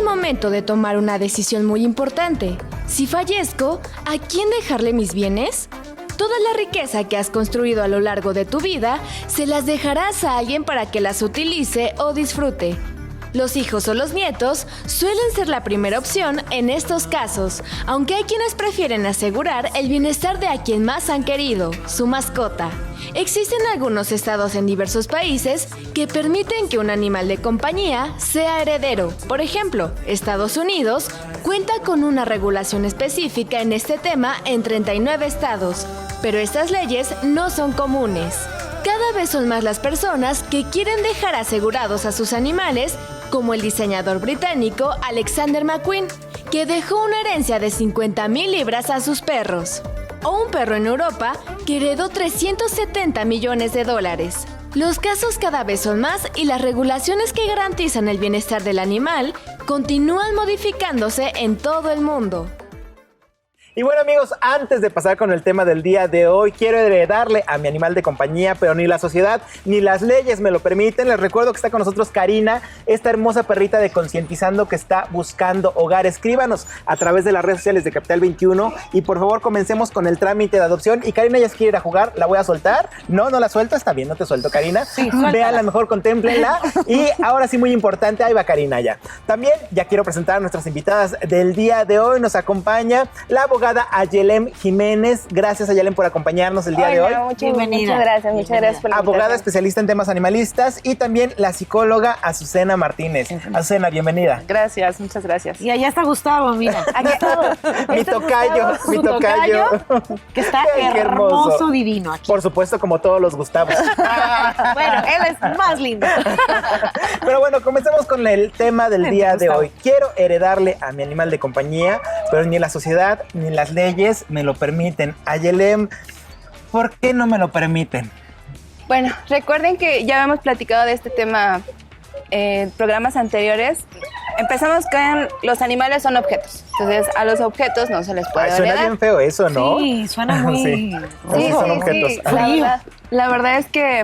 el momento de tomar una decisión muy importante. Si fallezco, ¿a quién dejarle mis bienes? Toda la riqueza que has construido a lo largo de tu vida, se las dejarás a alguien para que las utilice o disfrute. Los hijos o los nietos suelen ser la primera opción en estos casos, aunque hay quienes prefieren asegurar el bienestar de a quien más han querido, su mascota. Existen algunos estados en diversos países que permiten que un animal de compañía sea heredero. Por ejemplo, Estados Unidos cuenta con una regulación específica en este tema en 39 estados, pero estas leyes no son comunes. Cada vez son más las personas que quieren dejar asegurados a sus animales, como el diseñador británico Alexander McQueen, que dejó una herencia de 50,000 libras a sus perros. O un perro en Europa que heredó 370 millones de dólares. Los casos cada vez son más y las regulaciones que garantizan el bienestar del animal continúan modificándose en todo el mundo. Y bueno, amigos, antes de pasar con el tema del día de hoy, quiero heredarle a mi animal de compañía, pero ni la sociedad ni las leyes me lo permiten. Les recuerdo que está con nosotros Karina, esta hermosa perrita de Concientizando que está buscando hogar. Escríbanos a través de las redes sociales de Capital 21 y por favor comencemos con el trámite de adopción. Y Karina ya se quiere ir a jugar, ¿la voy a soltar? No, no la suelto, está bien, no te suelto, Karina. Sí, véanla mejor, contémplenla. Y ahora sí, muy importante, ahí va Karina ya. También ya quiero presentar a nuestras invitadas del día de hoy. Nos acompaña la abogada Ayelem Jiménez. Gracias, Ayelem, por acompañarnos el día de hoy. Muchas gracias por la invitación. Abogada especialista en temas animalistas y también la psicóloga Azucena Martínez. Azucena, bienvenida. Gracias, muchas gracias. Y allá está Gustavo, mira. Aquí está. Mi tocayo. Que está Qué hermoso, divino aquí. Por supuesto, como todos los Gustavos. Bueno, él es más lindo. Pero bueno, comencemos con el tema del día de hoy. Quiero heredarle a mi animal de compañía, pero ni la sociedad ni las leyes me lo permiten. Ayelem, ¿por qué no me lo permiten? Bueno, recuerden que ya habíamos platicado de este tema en programas anteriores. Empezamos con los animales son objetos. Entonces, a los objetos no se les puede heredar. Suena bien feo eso, ¿no? Sí, suena muy... Sí, son objetos. Sí. La verdad es que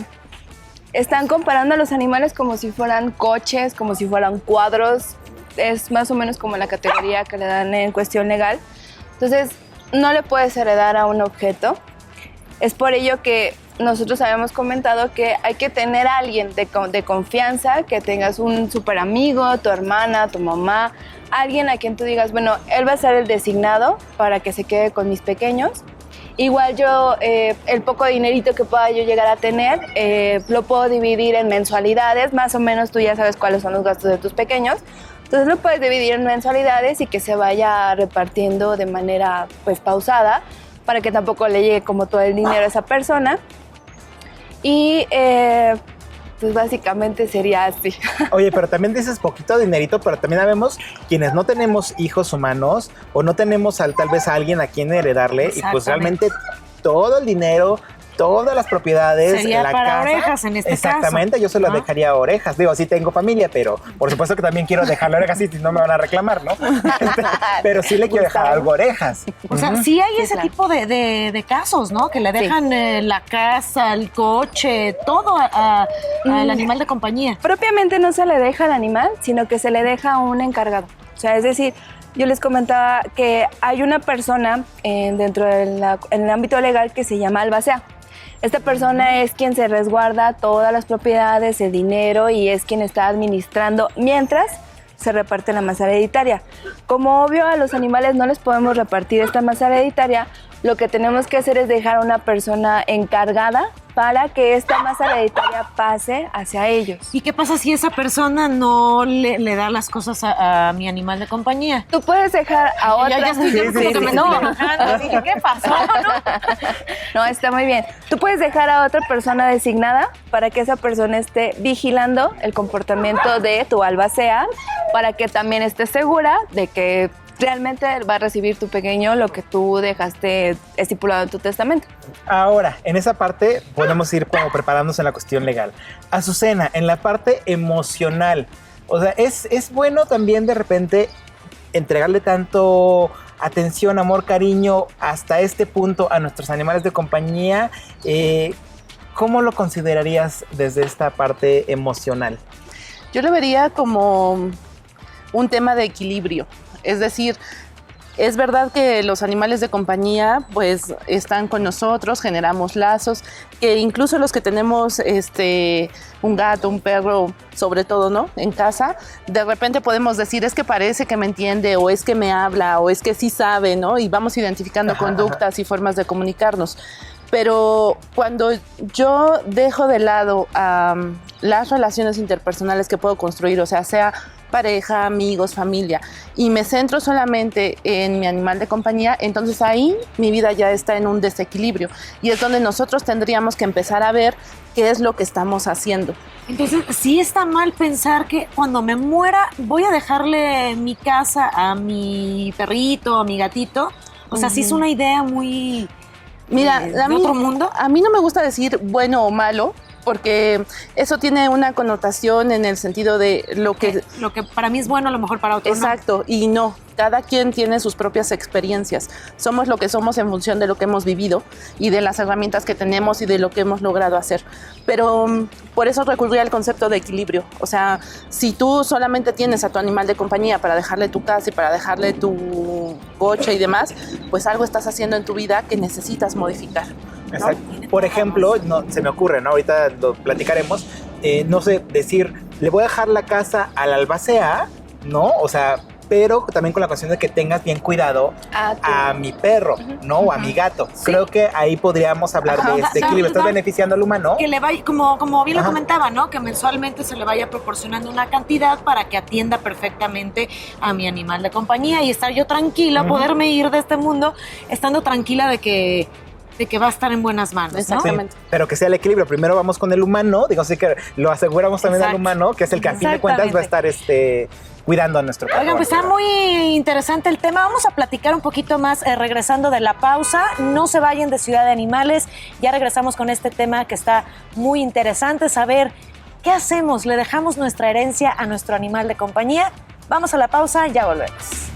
están comparando a los animales como si fueran coches, como si fueran cuadros. Es más o menos como la categoría que le dan en cuestión legal. Entonces, no le puedes heredar a un objeto. Es por ello que nosotros habíamos comentado que hay que tener a alguien de confianza, que tengas un súper amigo, tu hermana, tu mamá, alguien a quien tú digas, bueno, él va a ser el designado para que se quede con mis pequeños. Igual yo, el poco dinerito que pueda yo llegar a tener, lo puedo dividir en mensualidades, más o menos tú ya sabes cuáles son los gastos de tus pequeños. Entonces lo puedes dividir en mensualidades y que se vaya repartiendo de manera pues pausada para que tampoco le llegue como todo el dinero a esa persona. Y pues básicamente sería así. Oye, pero también dices poquito dinerito, pero también sabemos quienes no tenemos hijos humanos o no tenemos tal vez a alguien a quien heredarle y pues realmente todo el dinero, todas las propiedades, sería la para casa, orejas en este exactamente, caso, yo se lo dejaría a orejas. Digo, sí tengo familia, pero por supuesto que también quiero dejarle orejas y si no me van a reclamar, ¿no? Pero sí le quiero dejar algo orejas. O sea, sí hay ese tipo de casos, ¿no? Que le dejan la casa, el coche, todo al animal de compañía. Propiamente no se le deja al animal, sino que se le deja a un encargado. O sea, es decir, yo les comentaba que hay una persona dentro en el ámbito legal que se llama albacea. Esta persona es quien se resguarda todas las propiedades, el dinero y es quien está administrando mientras se reparte la masa hereditaria. Como obvio a los animales no les podemos repartir esta masa hereditaria, lo que tenemos que hacer es dejar a una persona encargada para que esta masa hereditaria pase hacia ellos. ¿Y qué pasa si esa persona no le da las cosas a mi animal de compañía? Tú puedes dejar a otra... Ya estoy enojando. Dije, ¿qué pasó? No, está muy bien. Tú puedes dejar a otra persona designada para que esa persona esté vigilando el comportamiento de tu albacea, para que también estés segura de que realmente va a recibir tu pequeño lo que tú dejaste estipulado en tu testamento. Ahora, en esa parte podemos ir como preparándonos en la cuestión legal. Azucena, en la parte emocional, o sea, es bueno también de repente entregarle tanto atención, amor, cariño hasta este punto a nuestros animales de compañía. ¿Cómo lo considerarías desde esta parte emocional? Yo lo vería como un tema de equilibrio. Es decir, es verdad que los animales de compañía pues están con nosotros, generamos lazos, que incluso los que tenemos un gato, un perro, sobre todo, ¿no? En casa, de repente podemos decir, es que parece que me entiende, o es que me habla, o es que sí sabe, ¿no? Y vamos identificando conductas y formas de comunicarnos. Pero cuando yo dejo de lado las relaciones interpersonales que puedo construir, o sea pareja, amigos, familia, y me centro solamente en mi animal de compañía, entonces ahí mi vida ya está en un desequilibrio. Y es donde nosotros tendríamos que empezar a ver qué es lo que estamos haciendo. Entonces, sí está mal pensar que cuando me muera voy a dejarle mi casa a mi perrito, a mi gatito. O sea, sí es una idea muy... Mira, ¿de otro mundo? A mí no me gusta decir bueno o malo, porque eso tiene una connotación en el sentido de lo que para mí es bueno, a lo mejor para otros exacto, y no, cada quien tiene sus propias experiencias. Somos lo que somos en función de lo que hemos vivido y de las herramientas que tenemos y de lo que hemos logrado hacer. Pero por eso recurrí al concepto de equilibrio. O sea, si tú solamente tienes a tu animal de compañía para dejarle tu casa y para dejarle tu coche y demás, pues algo estás haciendo en tu vida que necesitas modificar, ¿no? Exacto. Por ejemplo, se me ocurre, ¿no? Ahorita lo platicaremos. No sé, decir, le voy a dejar la casa al albacea, ¿no? O sea, pero también con la cuestión de que tengas bien cuidado a mi perro, ¿no? O a mi gato. Sí. Creo que ahí podríamos hablar de este equilibrio. Estás beneficiando al humano. Que le vaya, como bien lo comentaba, ¿no? Que mensualmente se le vaya proporcionando una cantidad para que atienda perfectamente a mi animal de compañía y estar yo tranquila, poderme ir de este mundo estando tranquila de que va a estar en buenas manos, ¿no? Exactamente. Sí, pero que sea el equilibrio. Primero vamos con el humano, digo, así que lo aseguramos también al humano, que es el que a fin de cuentas va a estar cuidando a nuestro perro. Oigan, pues está muy interesante el tema. Vamos a platicar un poquito más regresando de la pausa. No se vayan de Ciudad de Animales. Ya regresamos con este tema que está muy interesante. Saber qué hacemos. ¿Le dejamos nuestra herencia a nuestro animal de compañía? Vamos a la pausa, ya volvemos.